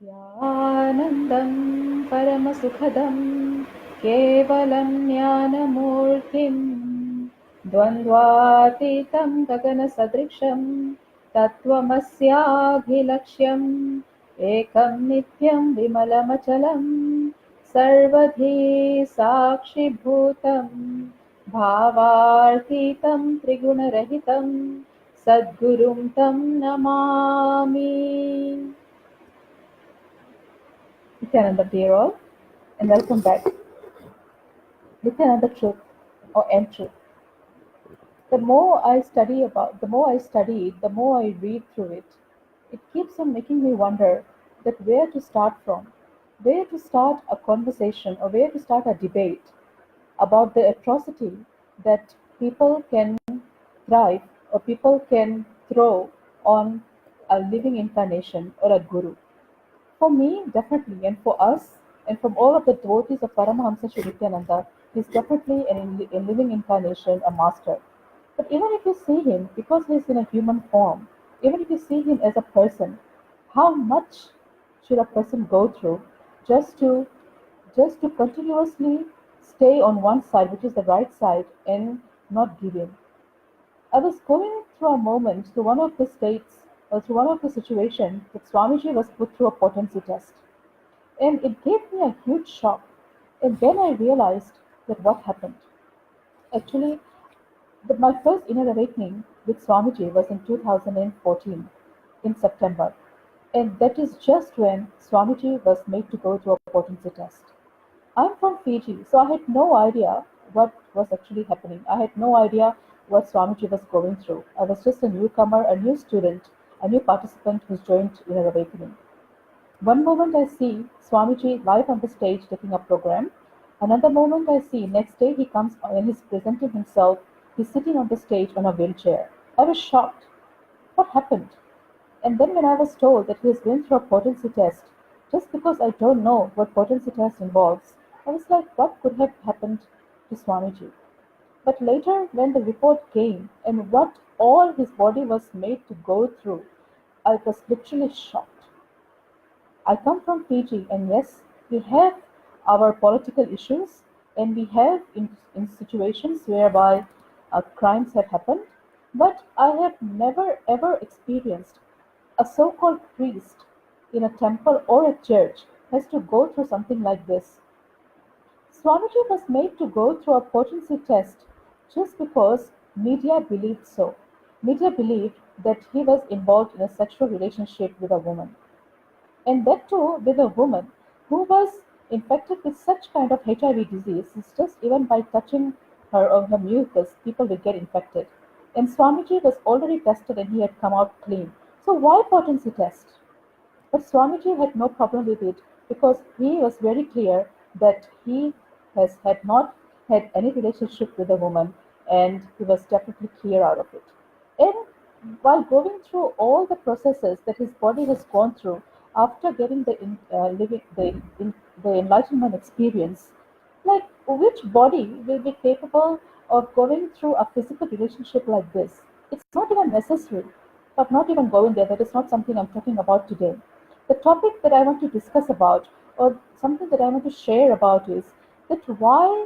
यानन्दं परमसुखदं केवलं ज्ञानमूर्तिं द्वन्द्वातीतं गगनसदृशं तत्त्वमस्याभिलक्ष्यम् एकं नित्यं विमलमचलं सर्वधी साक्षिभूतं भावार्थितं त्रिगुणरहितं सद्गुरुं तं Namami. Nithyananda dear all, and welcome back. Nithyananda truth or N truth. The more I study it, the more I read through it. It keeps on making me wonder that where to start from, where to start a conversation or where to start a debate about the atrocity that people can thrive or people can throw on a living incarnation or a guru. For me, definitely, and for us, and from all of the devotees of Paramahamsa Nithyananda, he is definitely a living incarnation, a master. But even if you see him, because he is in a human form, even if you see him as a person, how much should a person go through just to just to continuously stay on one side, which is the right side, and not give in? I was going through a moment through one of the states or through one of the situations that Swamiji was put through a potency test. And it gave me a huge shock. And then I realized that what happened. Actually, my first inner awakening with Swamiji was in 2014 in September. And that is just when Swamiji was made to go through a potency test. I'm from Fiji, so I had no idea what was actually happening. I had no idea what Swamiji was going through. I was just a newcomer, a new student, a new participant who's joined Inner Awakening. One moment I see Swamiji live on the stage taking a program. Another moment I see next day he comes and he's presenting himself. He's sitting on the stage on a wheelchair. I was shocked. What happened? And then when I was told that he has been through a potency test, just because I don't know what potency test involves, I was like, what could have happened to Swamiji? But later, when the report came and what all his body was made to go through, I was literally shocked. I come from Fiji, and yes, we have our political issues, and we have in situations whereby crimes have happened, but I have never ever experienced a so called priest in a temple or a church has to go through something like this. Swamiji was made to go through a potency test just because media believed so. Media believed that he was involved in a sexual relationship with a woman, and that too with a woman who was infected with such kind of HIV disease. It's just even by touching her or her mucus, people will get infected. And Swamiji was already tested and he had come out clean. So why potency test? But Swamiji had no problem with it because he was very clear that he had not had any relationship with a woman and he was definitely clear out of it. And while going through all the processes that his body has gone through after getting the enlightenment experience, like which body will be capable of going through a physical relationship like this? It's not even necessary, but not even going there. That is not something I'm talking about today. The topic that I want to discuss about, or something that I want to share about, is that why,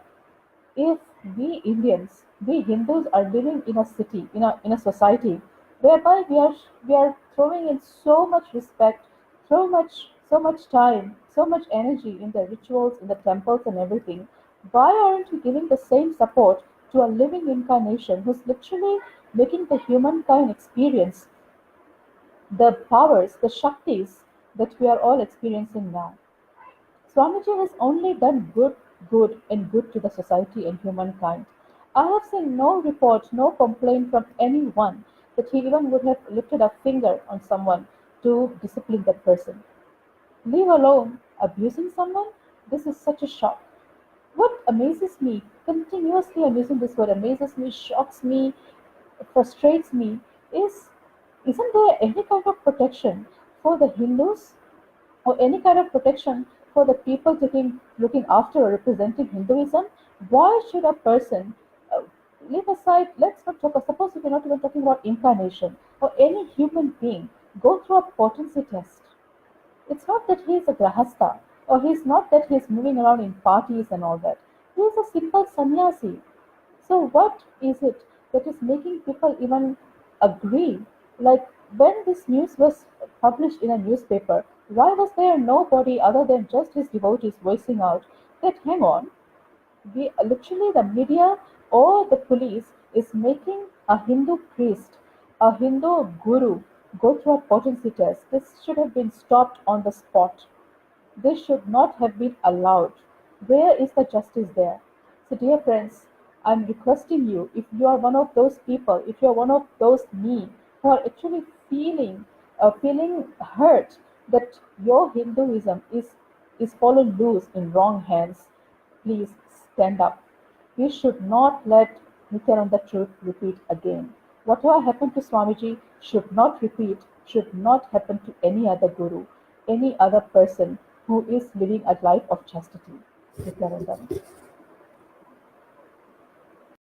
if we Indians, we Hindus are living in a city, in a society whereby we are throwing in so much respect, so much time, so much energy in the rituals, in the temples and everything, why aren't we giving the same support to a living incarnation who's literally making the humankind experience the powers, the Shaktis that we are all experiencing now? Swamiji has only done and good to the society and humankind. I have seen no report, no complaint from anyone that he even would have lifted a finger on someone to discipline that person. Leave alone abusing someone? This is such a shock. What amazes me, continuously I'm using this word, amazes me, shocks me, frustrates me, is isn't there any kind of protection for the Hindus or any kind of protection for the people looking after or representing Hinduism? Why should a person uh, leave aside? Let's not talk. Suppose if we're not even talking about incarnation or any human being go through a potency test. It's not that he is a grahastha, or he's not that he's moving around in parties and all that. He is a simple sannyasi. So, what is it that is making people even agree? Like when this news was published in a newspaper, why was there nobody other than just his devotees voicing out that, hang on, we literally the media or the police is making a Hindu priest, a Hindu guru go through a potency test. This should have been stopped on the spot. This should not have been allowed. Where is the justice there? So, dear friends, I'm requesting you, if you are one of those people, if you are one of those me who are actually feeling hurt that your Hinduism is fallen loose in wrong hands, please stand up. We should not let Nithyananda truth repeat again. Whatever happened to Swamiji should not repeat, should not happen to any other guru, any other person who is living a life of chastity. Nithyananda.